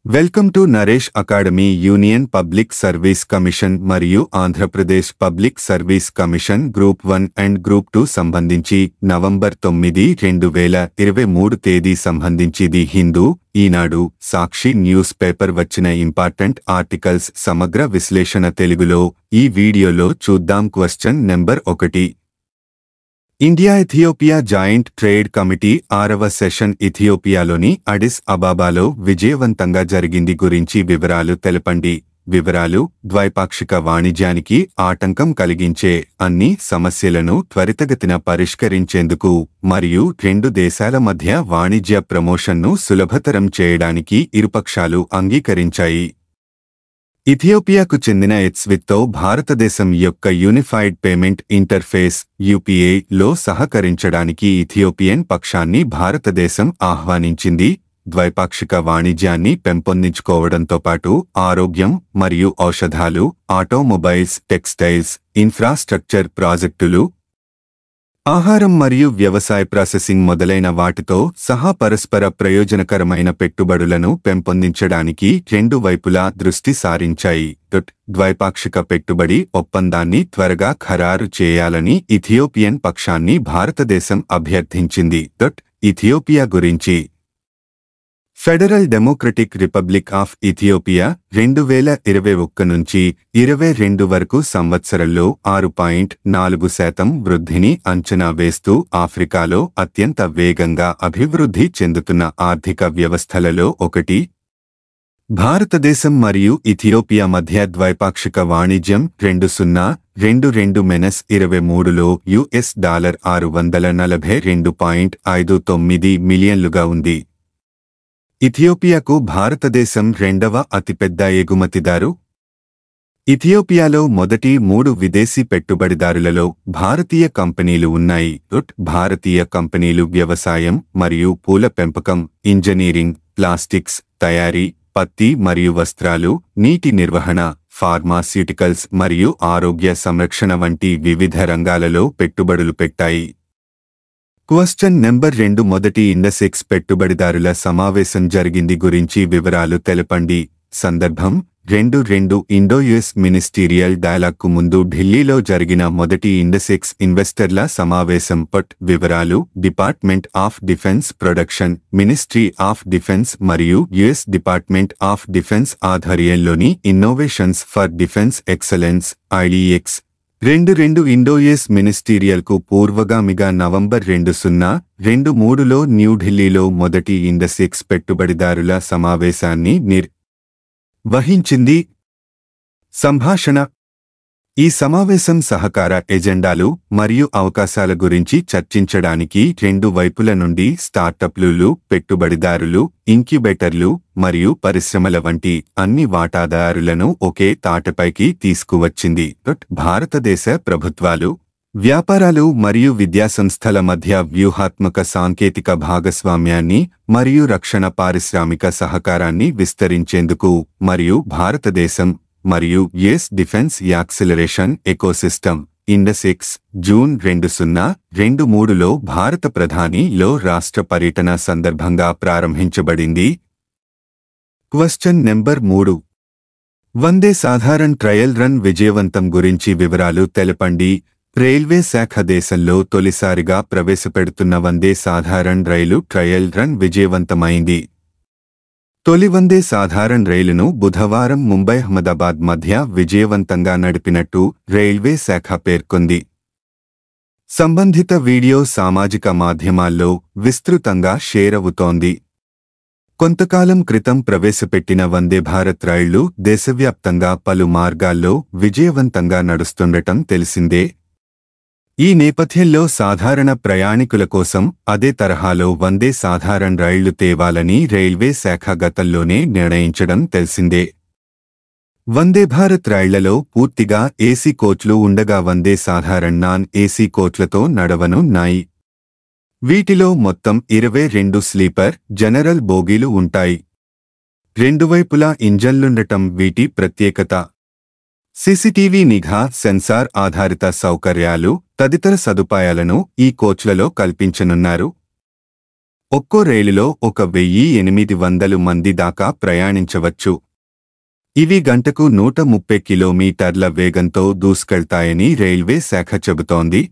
Welcome to Naresh academy. Union public service commission మరియు Andhra Pradesh public service commission group 1 and group 2 సంబంధించి November 9, 2023 తేదీ సంబంధించి the Hindu, Eenadu, Sakshi news paper వచ్చిన important articles సమగ్ర విశ్లేషణ తెలుగులో ఈ వీడియోలో చూద్దాం. Question number 1. India Ethiopia joint trade committee 6వ సెషన్ ఇథియోపియాలోని అడిస్ అబాబాలో విజయవంతంగా జరిగింది గురించి వివరాలు తెలపండి. వివరాలు: ద్వైపాక్షిక వాణిజ్యానికి ఆటంకం కలిగించే అన్ని సమస్యలను త్వరితగతిన పరిష్కరించేందుకు మరియు రెండు దేశాల మధ్య వాణిజ్య ప్రమోషన్ను సులభతరం చేయడానికి ఇరుపక్షాలు అంగీకరించాయి. ఇథియోపియాకు చెందిన ఎత్స్విత్తో భారతదేశం యొక్క యూనిఫైడ్ పేమెంట్ ఇంటర్ఫేస్ (యూపీఐ) లో సహకరించడానికి ఇథియోపియన్ పక్షాన్ని భారతదేశం ఆహ్వానించింది. ద్వైపాక్షిక వాణిజ్యాన్ని పెంపొందించుకోవడంతో పాటు ఆరోగ్యం మరియు ఔషధాలు, ఆటోమొబైల్స్, టెక్స్టైల్స్, ఇన్ఫ్రాస్ట్రక్చర్ ప్రాజెక్టులు, ఆహారం మరియు వ్యవసాయ ప్రాసెసింగ్ మొదలైన వాటితో సహా పరస్పర ప్రయోజనకరమైన పెట్టుబడులను పెంపొందించడానికి రెండు వైపులా దృష్టి సారించాయి. ద్వైపాక్షిక పెట్టుబడి ఒప్పందాన్ని త్వరగా ఖరారు చేయాలని ఇథియోపియన్ పక్షాన్ని భారతదేశం అభ్యర్థించింది. ఇథియోపియా గురించి: federal democratic republic of Ethiopia 2021 నుంచి 22 వరకు సంవత్సరంలో 6.4% వృద్ధిని అంచనా వేస్తూ ఆఫ్రికాలో అత్యంత వేగంగా అభివృద్ధి చెందుతున్న ఆర్థిక వ్యవస్థలలో ఒకటి. భారతదేశం మరియు ఇథియోపియా మధ్య ద్వైపాక్షిక వాణిజ్యం 2022-23లో $642.59 మిలియన్లుగా ఉంది. ఇథియోపియాకు భారతదేశం రెండవ అతిపెద్ద ఎగుమతిదారు. ఇథియోపియాలో మొదటి 3 విదేశీ పెట్టుబడిదారులలో భారతీయ కంపెనీలు ఉన్నాయి. భారతీయ కంపెనీలు వ్యవసాయం మరియు పూల పెంపకం, ఇంజనీరింగ్, ప్లాస్టిక్స్ తయారీ, పత్తి మరియు వస్త్రాలు, నీటి నిర్వహణ, ఫార్మాస్యూటికల్స్ మరియు ఆరోగ్య సంరక్షణ వంటి వివిధ రంగాలలో పెట్టుబడులు పెట్టాయి. Question number 2. మొదటి ఇండెక్స్ పెట్టుబడిదారుల సమావేశం జరిగింది గురించి వివరాలు తెలపండి. సందర్భం: 22 ఇండో-యుఎస్ మినిస్టీరియల్ డైలాగ్కు ముందు ఢిల్లీలో జరిగిన మొదటి ఇండెక్స్ ఇన్వెస్టర్ల సమావేశం. వివరాలు: department of defence production, ministry of defence మరియు యుఎస్ డిపార్ట్మెంట్ ఆఫ్ డిఫెన్స్ ఆధ్వర్యంలోని innovations for defence excellence (IDX) 22 Indo US మినిస్టీరియల్కు పూర్వగామిగా నవంబర్ 2023లో న్యూఢిల్లీలో మొదటి ఇండెక్స్ పెట్టుబడిదారుల సమావేశాన్ని నిర్వహించింది. సంభాషణ: ఈ సమావేశం సహకార ఎజెండాలు మరియు అవకాశాల గురించి చర్చించడానికి రెండు వైపుల నుండి స్టార్టప్లు, పెట్టుబడిదారులు, ఇంక్యుబేటర్లు మరియు పరిశ్రమల వంటి అన్ని వాటాదారులను ఒకే తాటిపైకి తీసుకువచ్చింది. భారతదేశ ప్రభుత్వాలు, వ్యాపారాలు మరియు విద్యాసంస్థల మధ్య వ్యూహాత్మక సాంకేతిక భాగస్వామ్యాన్ని మరియు రక్షణ పారిశ్రామిక సహకారాన్ని విస్తరించేందుకు మరియు భారతదేశం మరియు US defence acceleration ecosystem index June 2023లో భారత ప్రధాని లో రాష్ట్ర పర్యటన సందర్భంగా ప్రారంభించబడింది. Question number 3. Vande Sadharan trial run విజయవంతం గురించి వివరాలు తెలపండి. రైల్వే శాఖ దేశంలో తొలిసారిగా ప్రవేశపెడుతున్న వందే సాధారణ్ రైలు ట్రయల్ రన్ విజయవంతమైంది. తొలి వందే సాధారణ్ రైలును బుధవారం ముంబై-అహ్మదాబాద్ మధ్య విజయవంతంగా నడిపినట్టు రైల్వే శాఖ పేర్కొంది. సంబంధిత వీడియో సామాజిక మాధ్యమాల్లో విస్తృతంగా షేర్ అవుతోంది. కొంతకాలం క్రితం ప్రవేశపెట్టిన వందే భారత్ రైళ్లు దేశవ్యాప్తంగా పలు మార్గాల్లో విజయవంతంగా నడుస్తుండటం తెలిసిందే. ఈ నేపథ్యంలో సాధారణ ప్రయాణికుల కోసం అదే తరహాలో వందే సాధారణ్ రైళ్లు తేవాలని రైల్వే శాఖ గతంలోనే నిర్ణయించడం తెలిసిందే. వందే భారత్ రైళ్లలో పూర్తిగా ఏసీ కోచ్లు ఉండగా వందే సాధారణ్ నాన్ ఏసీ కోచ్లతో నడవనున్నాయి. వీటిలో మొత్తం 22 స్లీపర్, జనరల్ బోగీలు ఉంటాయి. రెండు వైపులా ఇంజన్లుండటం వీటి ప్రత్యేకత. సీసీటీవీ నిఘా, సెన్సార్ ఆధారిత సౌకర్యాలు తదితర సదుపాయాలను ఈ కోచ్లలో కల్పించనున్నారు. ఒక్కో రైలులో 1800 మంది దాకా ప్రయాణించవచ్చు. ఇవి గంటకు 130 కిలోమీటర్ల వేగంతో దూసుకెళ్తాయని రైల్వే శాఖ చెబుతోంది.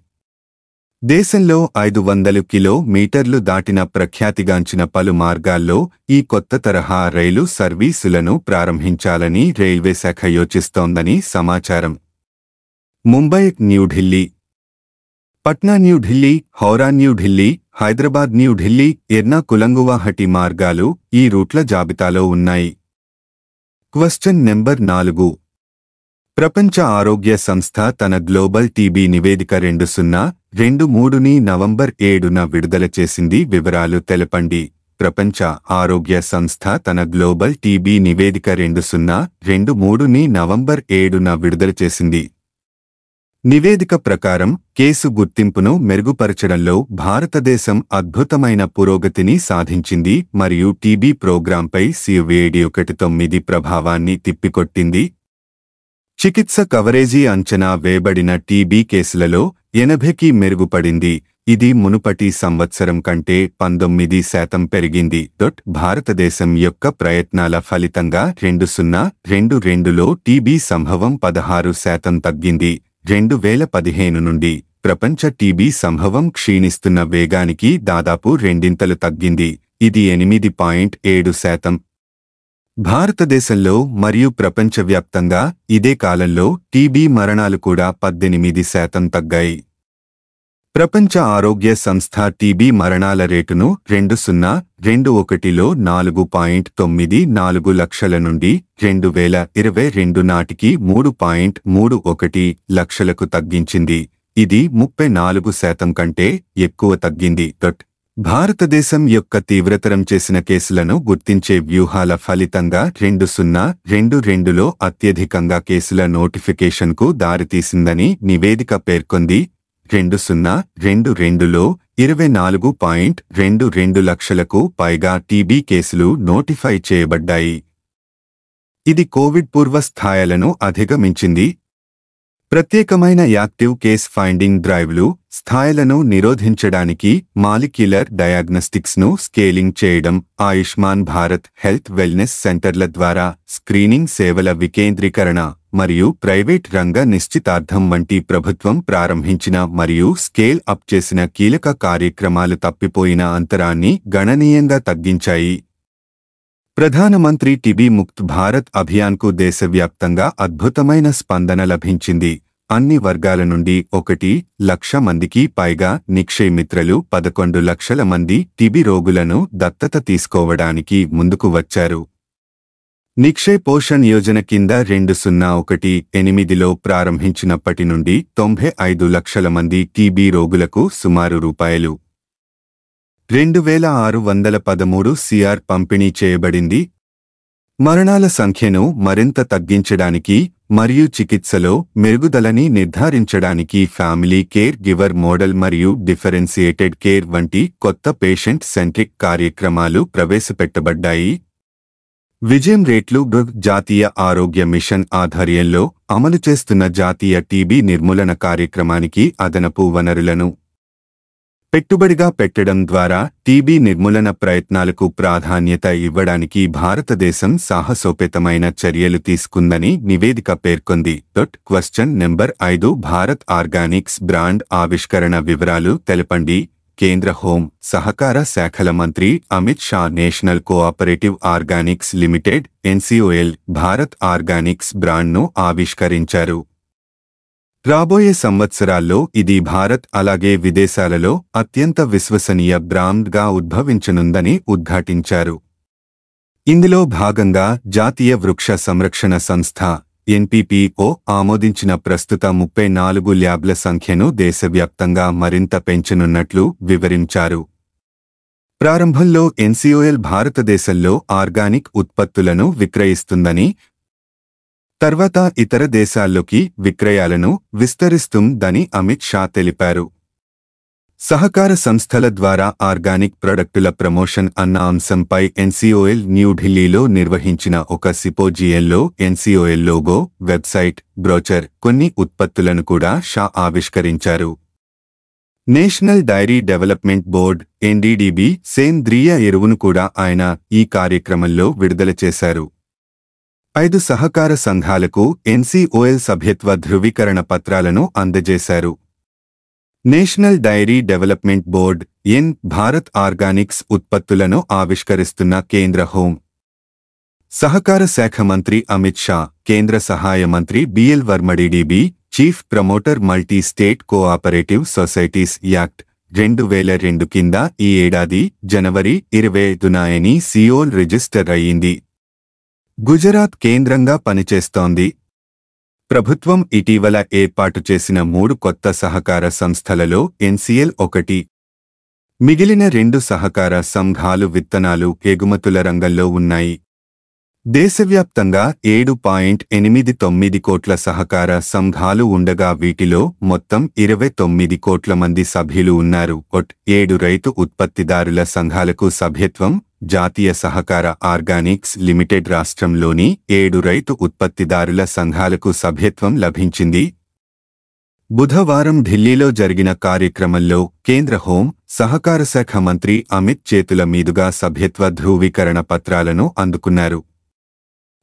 దేశంలో 500 కిలోమీటర్లు దాటిన ప్రఖ్యాతిగాంచిన పలు మార్గాల్లో ఈ కొత్త తరహా రైలు సర్వీసులను ప్రారంభించాలని రైల్వే శాఖ యోచిస్తోందని సమాచారం. ముంబై న్యూఢిల్లీ, పట్నా న్యూఢిల్లీ, హౌరా న్యూఢిల్లీ, హైదరాబాద్ న్యూఢిల్లీ, ఎర్నాకులం గువాహటి మార్గాలు ఈ రూట్ల జాబితాలో ఉన్నాయి. Question number 4. ప్రపంచ ఆరోగ్య సంస్థ తన గ్లోబల్ టీబీ నివేదిక 2023ని నవంబర్ 7న విడుదల చేసింది. వివరాలు తెలపండి. ప్రపంచ ఆరోగ్య సంస్థ తన గ్లోబల్ టీబీ నివేదిక 2023ని నవంబర్ 7న విడుదల చేసింది. నివేదిక ప్రకారం కేసు గుర్తింపును మెరుగుపరచడంలో భారతదేశం అద్భుతమైన పురోగతిని సాధించింది మరియు టీబీ ప్రోగ్రాంపై COVID-19 ప్రభావాన్ని తిప్పికొట్టింది. చికిత్స కవరేజీ అంచనా వేయబడిన టీబీ కేసులలో 80కి మెరుగుపడింది. ఇది మునుపటి సంవత్సరం కంటే 19% పెరిగింది. భారతదేశం యొక్క ప్రయత్నాల ఫలితంగా 2022లో టీబీ సంభవం 16% తగ్గింది. 2015 నుండి ప్రపంచ టీబీ సంభవం క్షీణిస్తున్న వేగానికి దాదాపు రెండింతలు తగ్గింది. ఇది 8.7%. భారతదేశంలో మరియు ప్రపంచవ్యాప్తంగా ఇదే కాలంలో టీబీ మరణాలు కూడా 18% తగ్గాయి. ప్రపంచ ఆరోగ్య సంస్థ టీబీ మరణాల రేటును 2021లో 4.94 లక్షల నుండి 2022 నాటికి 3.31 లక్షలకు తగ్గించింది. ఇది 34% కంటే ఎక్కువ తగ్గింది. భారతదేశం యొక్క తీవ్రతరం చేసిన కేసులను గుర్తించే వ్యూహాల ఫలితంగా 2022లో అత్యధికంగా కేసుల నోటిఫికేషన్కు దారితీసిందని నివేదిక పేర్కొంది. 2022లో 24.22 లక్షలకు పైగా టీబీ కేసులు నోటిఫై చేయబడ్డాయి. ఇది కోవిడ్ పూర్వ స్థాయిలను అధిగమించింది. ప్రత్యేకమైన యాక్టివ్ కేస్ ఫైండింగ్ డ్రైవ్లు స్థాయిలను నిరోధించడానికి మాలిక్యులర్ డయాగ్నోస్టిక్స్ను స్కేలింగ్ చేయడం, ఆయుష్మాన్ భారత్ హెల్త్ వెల్నెస్ సెంటర్ల ద్వారా స్క్రీనింగ్ సేవల వికేంద్రీకరణ మరియు ప్రైవేట్ రంగ నిశ్చితార్థం వంటి ప్రభుత్వం ప్రారంభించిన మరియు స్కేల్ అప్ చేసిన కీలక కార్యక్రమాలు తప్పిపోయిన అంతరాన్ని గణనీయంగా తగ్గించాయి. ప్రధానమంత్రి టీబీ ముక్త్ భారత్ అభియాన్కు దేశవ్యాప్తంగా అద్భుతమైన స్పందన లభించింది. అన్ని వర్గాల నుండి 1 లక్ష మందికి పైగా నిక్షయ్ మిత్రలు 11 లక్షల మంది టీబీ రోగులను దత్తత తీసుకోవడానికి ముందుకు వచ్చారు. నిక్షయ్ పోషణ్ యోజన కింద 2018లో ప్రారంభించినప్పటి నుండి 95 లక్షల మంది టీబీ రోగులకు సుమారు రూపాయలు 2613 CR పంపిణీ చేయబడింది. మరణాల సంఖ్యను మరింత తగ్గించడానికి మరియు చికిత్సలో మెరుగుదలని నిర్ధారించడానికి ఫ్యామిలీ కేర్ గివర్ మోడల్ మరియు డిఫరెన్షియేటెడ్ కేర్ వంటి కొత్త పేషెంట్ సెంట్రిక్ కార్యక్రమాలు ప్రవేశపెట్టబడ్డాయి. విజయం రేట్లు జాతీయ ఆరోగ్య మిషన్ ఆధ్వర్యంలో అమలు చేస్తున్న జాతీయ టీబీ నిర్మూలన కార్యక్రమానికి అదనపు వనరులను పెట్టుబడిగా పెట్టడం ద్వారా టీబీ నిర్మూలన ప్రయత్నాలకు ప్రాధాన్యత ఇవ్వడానికి భారతదేశం సాహసోపేతమైన చర్యలు తీసుకుందని నివేదిక పేర్కొంది. Question number 5. Bharat organics brand ఆవిష్కరణ వివరాలు తెలపండి. కేంద్ర హోం సహకార శాఖల మంత్రి Amit Shah national cooperative organics limited NCOL Bharat organics బ్రాండ్ను ఆవిష్కరించారు. రాబోయే సంవత్సరాల్లో ఇది భారత్ అలాగే విదేశాలలో అత్యంత విశ్వసనీయ బ్రాండ్గా ఉద్భవించనుందని ఉద్ఘాటించారు. ఇందులో భాగంగా జాతీయ వృక్ష సంరక్షణ సంస్థ NPPO ఆమోదించిన ప్రస్తుత 34 ల్యాబ్ల సంఖ్యను దేశవ్యాప్తంగా మరింత పెంచనున్నట్లు వివరించారు. ప్రారంభంలో NCOL భారతదేశంలో ఆర్గానిక్ ఉత్పత్తులను విక్రయిస్తుందని, తర్వాత ఇతర దేశాల్లోకి విక్రయాలను విస్తరిస్తుందని అమిత్ షా తెలిపారు. సహకార సంస్థల ద్వారా ఆర్గానిక్ ప్రొడక్టుల ప్రమోషన్ అన్న అంశంపై NCOL న్యూఢిల్లీలో నిర్వహించిన ఒక సిపోజియంలో NCOL లోగో, వెబ్సైట్, బ్రోచర్, కొన్ని ఉత్పత్తులను కూడా షా ఆవిష్కరించారు. National Dairy Development Board NDDB సేంద్రియ ఎరువును కూడా ఆయన ఈ కార్యక్రమంలో విడుదల చేశారు. 5 సహకార సంఘాలకు ఎన్సీఓఎల్ సభ్యత్వ ధృవీకరణ పత్రాలను అందజేశారు. National Dairy Development Board Bharat Organics ఉత్పత్తులను ఆవిష్కరిస్తున్న కేంద్ర హోం సహకార శాఖ మంత్రి అమిత్ షా, కేంద్ర సహాయ మంత్రి బిఎల్ వర్మడీడీబీ chief promoter multi state cooperative societies act 2002 కింద ఈ ఏడాది జనవరి 25న ఎన్సీఓఎల్ రిజిస్టర్ అయ్యింది. గుజరాత్ కేంద్రంగా పనిచేస్తోంది. ప్రభుత్వం ఇటీవల ఏర్పాటు చేసిన 3 కొత్త సహకార సంస్థలలో ఎన్సీఎల్ ఒకటి. మిగిలిన 2 సహకార సంఘాలు విత్తనాలు ఎగుమతుల రంగంలో ఉన్నాయి. దేశవ్యాప్తంగా 7.89 కోట్ల సహకార సంఘాలు ఉండగా వీటిలో మొత్తం 29 కోట్ల మంది సభ్యులు ఉన్నారు. 7 రైతు ఉత్పత్తిదారుల సంఘాలకు సభ్యత్వం. జాతీయ సహకార ఆర్గానిక్స్ లిమిటెడ్ రాష్ట్రంలోని 7 రైతు ఉత్పత్తిదారుల సంఘాలకు సభ్యత్వం లభించింది. బుధవారం ఢిల్లీలో జరిగిన కార్యక్రమంలో కేంద్ర హోం సహకార శాఖ మంత్రి అమిత్ చేతుల మీదుగా సభ్యత్వ ధృవీకరణ పత్రాలను అందుకున్నారు.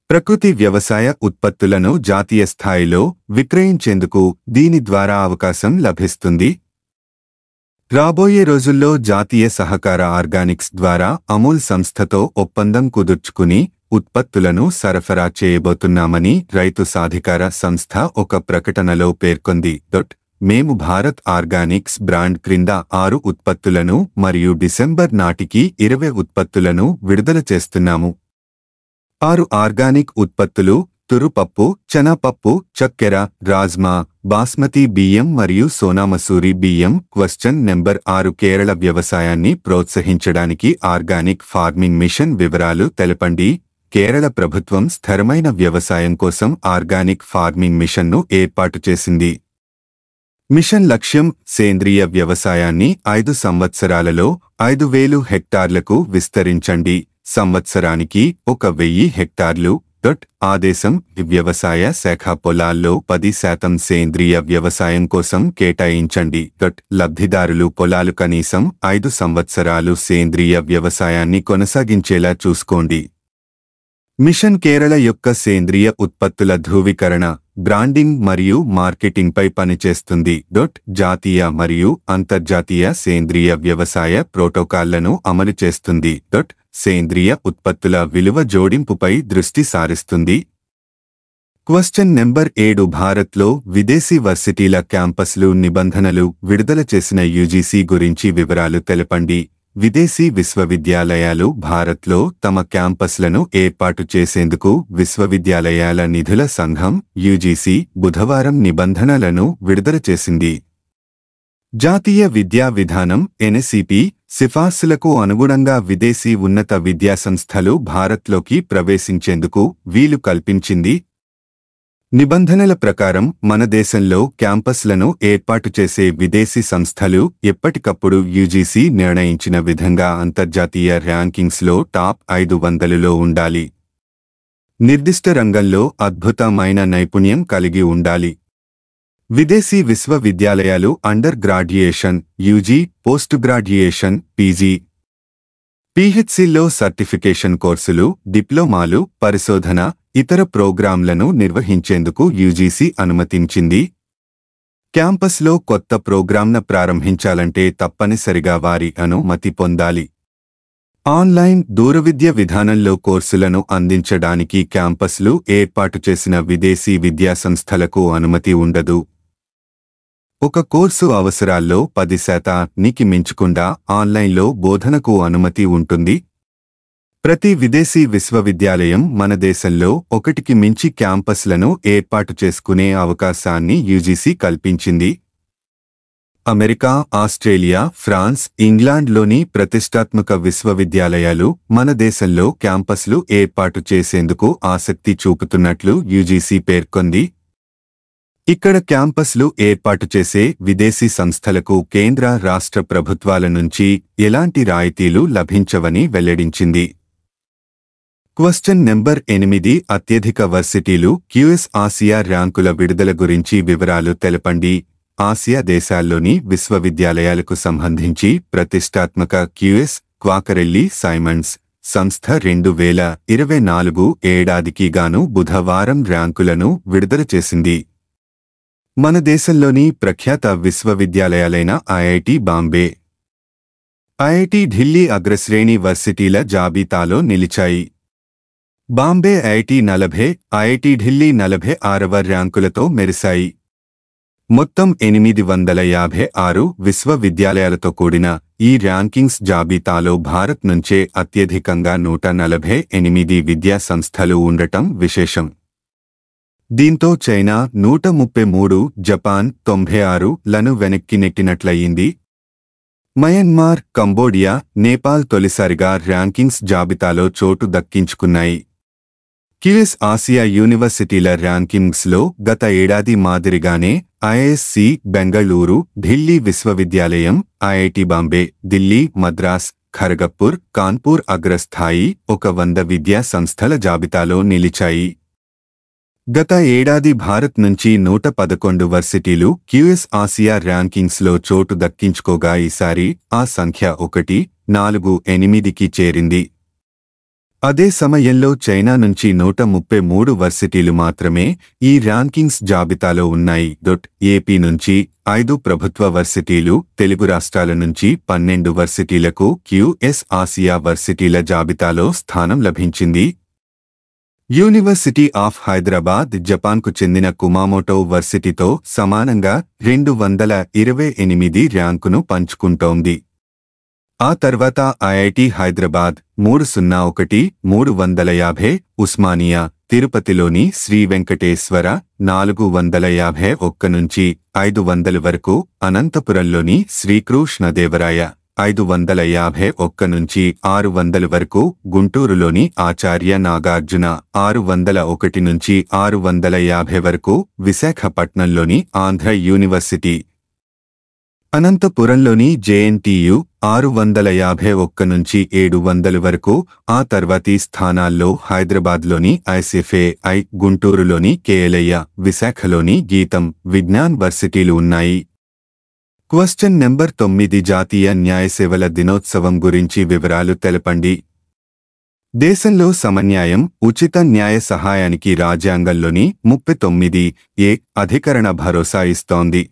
ప్రకృతి వ్యవసాయ ఉత్పత్తులను జాతీయ స్థాయిలో విక్రయించేందుకు దీని ద్వారా అవకాశం లభిస్తుంది. రాబోయే రోజుల్లో జాతీయ సహకార ఆర్గానిక్స్ ద్వారా అమూల్ సంస్థతో ఒప్పందం కుదుర్చుకుని ఉత్పత్తులను సరఫరా చేయబోతున్నామని రైతు సాధికార సంస్థ ఒక ప్రకటనలో పేర్కొంది. మేము భారత్ ఆర్గానిక్స్ బ్రాండ్ క్రింద 6 ఉత్పత్తులను మరియు డిసెంబర్ నాటికి 20 ఉత్పత్తులను విడుదల చేస్తున్నాము. 6 ఆర్గానిక్ ఉత్పత్తులు తురుపప్పు, చెనపప్పు, చక్కెర, రాజ్మా, బాస్మతి బియ్యం మరియు సోనామసూరి బియ్యం. నెంబర్ 6 కేరళ వ్యవసాయాన్ని ప్రోత్సహించడానికి ఆర్గానిక్ ఫార్మింగ్ మిషన్ వివరాలు తెలపండి. కేరళ ప్రభుత్వం స్థిరమైన వ్యవసాయం కోసం ఆర్గానిక్ ఫార్మింగ్ మిషన్ను ఏర్పాటు చేసింది. మిషన్ లక్ష్యం సేంద్రియ వ్యవసాయాన్ని 5 సంవత్సరాలలో 5,000 హెక్టార్లకు విస్తరించండి. సంవత్సరానికి 1,000 హెక్టార్లు. ఆదేశం వ్యవసాయ శాఖ పొలాల్లో 10% సేంద్రియ వ్యవసాయం కోసం కేటాయించండి. లబ్ధిదారులు పొలాలు కనీసం 5 సంవత్సరాలు సేంద్రియ వ్యవసాయాన్ని కొనసాగించేలా చూసుకోండి. మిషన్ కేరళ యొక్క సేంద్రియ ఉత్పత్తుల ధృవీకరణ, బ్రాండింగ్ మరియు మార్కెటింగ్పై పనిచేస్తుంది. జాతీయ మరియు అంతర్జాతీయ సేంద్రియ వ్యవసాయ ప్రోటోకాల్లను అమలు చేస్తుంది. సేంద్రియ ఉత్పత్తుల విలువ జోడింపుపై దృష్టి సారిస్తుంది. నెంబర్ 7 భారత్లో విదేశీ వర్సిటీల క్యాంపస్లు నిబంధనలు విడుదల చేసిన యూజీసీ గురించి వివరాలు తెలపండి. విదేశీ విశ్వవిద్యాలయాలు భారత్లో తమ క్యాంపస్లను ఏర్పాటు చేసేందుకు విశ్వవిద్యాలయాల నిధుల సంఘం యూజీసీ బుధవారం నిబంధనలను విడుదల చేసింది. జాతీయ విద్యా విధానం ఎన్ఎస్ఈపీ సిఫార్సులకు అనుగుణంగా విదేశీ ఉన్నత విద్యాసంస్థలు భారత్లోకి ప్రవేశించేందుకు వీలు కల్పించింది. నిబంధనల ప్రకారం మన దేశంలో క్యాంపస్లను ఏర్పాటు చేసే విదేశీ సంస్థలు ఎప్పటికప్పుడు యూజీసీ నిర్ణయించిన విధంగా అంతర్జాతీయ ర్యాంకింగ్స్లో టాప్ 500లో ఉండాలి. నిర్దిష్ట రంగంలో అద్భుతమైన నైపుణ్యం కలిగి ఉండాలి. విదేశీ విశ్వవిద్యాలయాలు under graduation, UG, post graduation, PG, పీహెచ్సీల్లో సర్టిఫికేషన్ కోర్సులు, డిప్లొమాలు, పరిశోధన, ఇతర ప్రోగ్రాంలను నిర్వహించేందుకు యూజీసీ అనుమతించింది. క్యాంపస్లో కొత్త ప్రోగ్రాంను ప్రారంభించాలంటే తప్పనిసరిగా వారి అనుమతి పొందాలి. ఆన్లైన్ దూరవిద్య విధానంలో కోర్సులను అందించడానికి క్యాంపస్లు ఏర్పాటు చేసిన విదేశీ విద్యాసంస్థలకు అనుమతి ఉండదు. ఒక కోర్సు అవసరాల్లో 10%నికి మించకుండా ఆన్లైన్లో బోధనకు అనుమతి ఉంటుంది. ప్రతి విదేశీ విశ్వవిద్యాలయం మన దేశంలో 1కి మించి క్యాంపస్లను ఏర్పాటు చేసుకునే అవకాశాన్ని యూజీసీ కల్పించింది. అమెరికా, ఆస్ట్రేలియా, ఫ్రాన్స్, ఇంగ్లాండ్లోని ప్రతిష్టాత్మక విశ్వవిద్యాలయాలు మన దేశంలో క్యాంపస్లు ఏర్పాటు చేసేందుకు ఆసక్తి చూపుతున్నట్లు యూజీసీ పేర్కొంది. ఇక్కడ క్యాంపస్లు ఏర్పాటు చేసే విదేశీ సంస్థలకు కేంద్ర, రాష్ట్ర ప్రభుత్వాల నుంచి ఎలాంటి రాయితీలు లభించవని వెల్లడించింది. నెంబర్ 8 అత్యధిక వర్సిటీలు క్యూఎస్ ఆసియా ర్యాంకుల విడుదల గురించి వివరాలు తెలపండి. ఆసియా దేశాల్లోని విశ్వవిద్యాలయాలకు సంబంధించి ప్రతిష్టాత్మక క్యూఎస్ క్వాకరెల్లి సైమండ్స్ సంస్థ 2024 ఏడాదికి గాను బుధవారం ర్యాంకులను విడుదల చేసింది. మన దేశంలోని ప్రఖ్యాత విశ్వవిద్యాలయాలైన ఐఐటి బాంబే, ఐఐటి ఢిల్లీ అగ్రశ్రేణి వర్సిటీల జాబితాలో నిలిచాయి. బాంబే ఐఐటి 40, ఐఐటి ఢిల్లీ 46వ ర్యాంకులతో మెరిశాయి. మొత్తం 856 విశ్వవిద్యాలయాలతో కూడిన ఈ ర్యాంకింగ్స్ జాబితాలో భారత్ నుంచే అత్యధికంగా 148 విద్యా సంస్థలు ఉండటం విశేషం. దీంతో చైనా 133, జపాన్ 96 లను వెనక్కి నెట్టినట్లయింది. మయన్మార్, కంబోడియా, నేపాల్ తొలిసారిగా ర్యాంకింగ్స్ జాబితాలో చోటు దక్కించుకున్నాయి. క్యూఎస్ ఆసియా యూనివర్సిటీల ర్యాంకింగ్స్లో గత ఏడాది మాదిరిగానే ఐఐఎస్సి బెంగళూరు, ఢిల్లీ విశ్వవిద్యాలయం, ఐఐటి బాంబే, ఢిల్లీ, మద్రాస్, ఖరగపూర్, కాన్పూర్ అగ్రస్థాయి 100 విద్యా సంస్థల జాబితాలో నిలిచాయి. గత ఏడాది భారత్ నుంచి 111 వర్సిటీలు క్యూఎస్ ఆసియా ర్యాంకింగ్స్లో చోటు దక్కించుకోగా ఈసారి ఆ సంఖ్య 1, 4, 8కి చేరింది. అదే సమయంలో చైనా నుంచి 133 వర్సిటీలు మాత్రమే ఈ ర్యాంకింగ్స్ జాబితాలో ఉన్నాయి. ఏపీ నుంచి 5 ప్రభుత్వ వర్సిటీలు, తెలుగు రాష్ట్రాల నుంచి 12 వర్సిటీలకు క్యూఎస్ ఆసియా వర్సిటీల జాబితాలో స్థానం లభించింది. యూనివర్సిటీ ఆఫ్ హైదరాబాద్ జపాన్కు చెందిన కుమామోటో వర్సిటీతో సమానంగా 228 ర్యాంకును పంచుకుంటోంది. ఆ తర్వాత ఐఐటి హైదరాబాద్ 301, 350, ఉస్మానియా, తిరుపతిలోని శ్రీ వెంకటేశ్వర 451 నుంచి 500 వరకు, అనంతపురంలోని శ్రీకృష్ణదేవరాయ 551 నుంచి 600 వరకు, గుంటూరులోని ఆచార్య నాగార్జున 601 నుంచి 650 వరకు, విశాఖపట్నంలోని ఆంధ్ర యూనివర్సిటీ, అనంతపురంలోని జేఎన్టీయు 651 నుంచి 700 వరకు, ఆ తర్వాతి స్థానాల్లో హైదరాబాద్లోని ఐసిఎఫ్ఏఐ, గుంటూరులోని కేఎలయ్య, విశాఖలోని గీతం విజ్ఞాన్ వర్సిటీలు ఉన్నాయి. క్వశ్చన్ నెంబర్ 9 జాతీయ న్యాయసేవల దినోత్సవం గురించి వివరాలు తెలపండి. దేశంలో సమన్యాయం, ఉచిత న్యాయ సహాయానికి రాజ్యాంగంలోని 39(a) అధికరణ భరోసా ఇస్తోంది.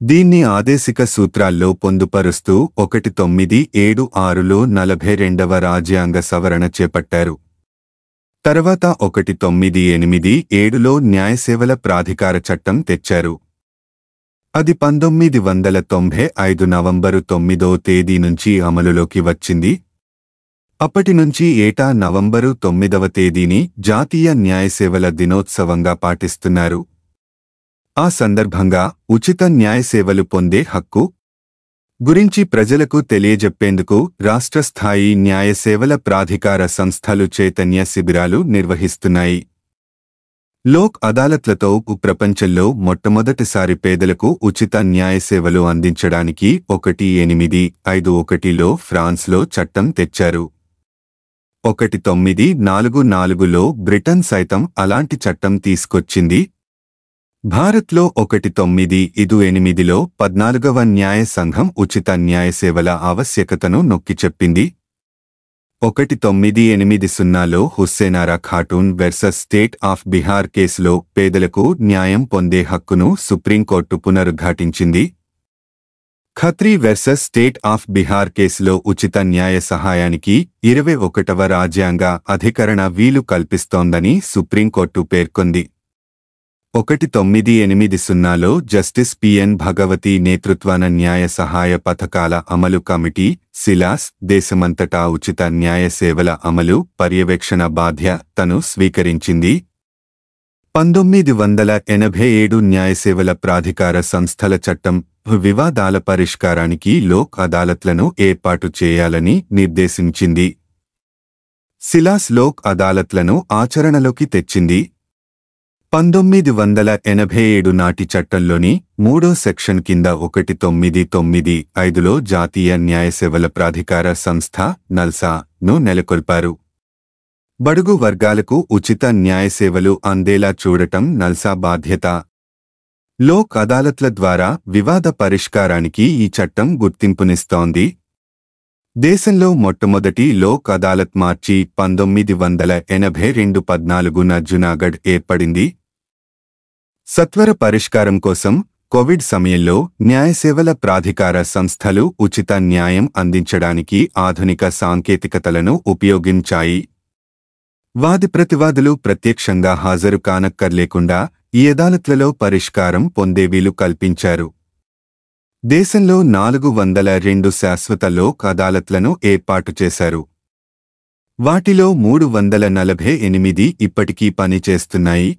దీన్ని ఆదేశిక సూత్రాల్లో పొందుపరుస్తూ 1976లో 42వ రాజ్యాంగ సవరణ చేపట్టారు. తర్వాత 1987లో న్యాయసేవల ప్రాధికార చట్టం తెచ్చారు. అది 1995 నవంబరు 9వ తేదీ నుంచి అమలులోకి వచ్చింది. అప్పటి నుంచి ఏటా నవంబరు 9వ తేదీని జాతీయ న్యాయసేవల దినోత్సవంగా పాటిస్తున్నారు. ఆ సందర్భంగా ఉచిత న్యాయసేవలు పొందే హక్కు గురించి ప్రజలకు తెలియజెప్పేందుకు రాష్ట్ర స్థాయి న్యాయసేవల ప్రాధికార సంస్థలు చైతన్య శిబిరాలు నిర్వహిస్తున్నాయి. లోక్ అదాలత్లతో ప్రపంచంలో మొట్టమొదటిసారి పేదలకు ఉచిత న్యాయసేవలు అందించడానికి 1851లో ఫ్రాన్స్లో చట్టం తెచ్చారు. 1944లో బ్రిటన్ సైతం అలాంటి చట్టం తీసుకొచ్చింది. భారత్లో 1958లో 14వ న్యాయ సంఘం ఉచిత న్యాయసేవల ఆవశ్యకతను నొక్కిచెప్పింది. 1980లో Hussainara Khatoon versus state of Bihar కేసులో పేదలకు న్యాయం పొందే హక్కును సుప్రీంకోర్టు పునరుద్ఘాటించింది. Khatri versus state of Bihar కేసులో ఉచిత న్యాయ సహాయానికి 21వ రాజ్యాంగ అధికరణ వీలు కల్పిస్తోందని సుప్రీంకోర్టు పేర్కొంది. 1980లో జస్టిస్ పిఎన్ భగవతి నేతృత్వాన న్యాయ సహాయ పథకాల అమలు కమిటీ సిలాస్ దేశమంతటా ఉచిత న్యాయ సేవల అమలు పర్యవేక్షణ బాధ్యతను స్వీకరించింది. 1987 న్యాయసేవల ప్రాధికార సంస్థల చట్టం వివాదాల పరిష్కారానికి లోక్ అదాలత్లను ఏర్పాటు చేయాలని నిర్దేశించింది. సిలాస్ లోక్ అదాలత్లను ఆచరణలోకి తెచ్చింది. 1987 నాటి చట్టంలోని 3వ సెక్షన్ కింద 1995లో జాతీయ న్యాయసేవల ప్రాధికార సంస్థ నల్సాను నెలకొల్పారు. బడుగు వర్గాలకు ఉచిత న్యాయసేవలు అందేలా చూడటం నల్సా బాధ్యత. లోక్ అదాలత్ల ద్వారా వివాద పరిష్కారానికి ఈ చట్టం గుర్తింపునిస్తోంది. దేశంలో మొట్టమొదటి లోక్ అదాలత్ మార్చి 1982 14న జునాగఢ్ ఏర్పడింది. సత్వర పరిష్కారం కోసం కోవిడ్ సమయంలో న్యాయసేవల ప్రాధికార సంస్థలు ఉచిత న్యాయం అందించడానికి ఆధునిక సాంకేతికతలను ఉపయోగించాయి. వాది ప్రతివాదులు ప్రత్యక్షంగా హాజరు కానక్కర్లేకుండా ఈ అదాలత్లలో పరిష్కారం పొందే వీలు కల్పించారు. దేశంలో 402 శాశ్వత లోక్ అదాలత్లను ఏర్పాటు చేశారు. వాటిలో 348 ఇప్పటికీ పనిచేస్తున్నాయి.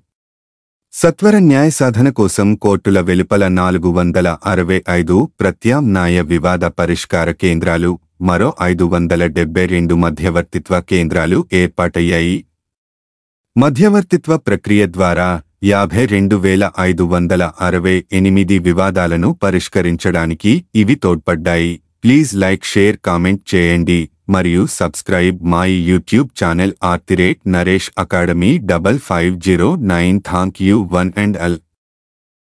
సత్వర న్యాయసాధన కోసం కోర్టుల వెలుపల 465 ప్రత్యామ్నాయ వివాద పరిష్కార కేంద్రాలు, మరో 572 మధ్యవర్తిత్వ కేంద్రాలు ఏర్పాటయ్యాయి. మధ్యవర్తిత్వ ప్రక్రియ ద్వారా 52,568 వివాదాలను పరిష్కరించడానికి ఇవి తోడ్పడ్డాయి. ప్లీజ్ లైక్, షేర్, కామెంట్ చేయండి మరియు subscribe my YouTube channel @Naresh Academy 5509. Thank you one and all.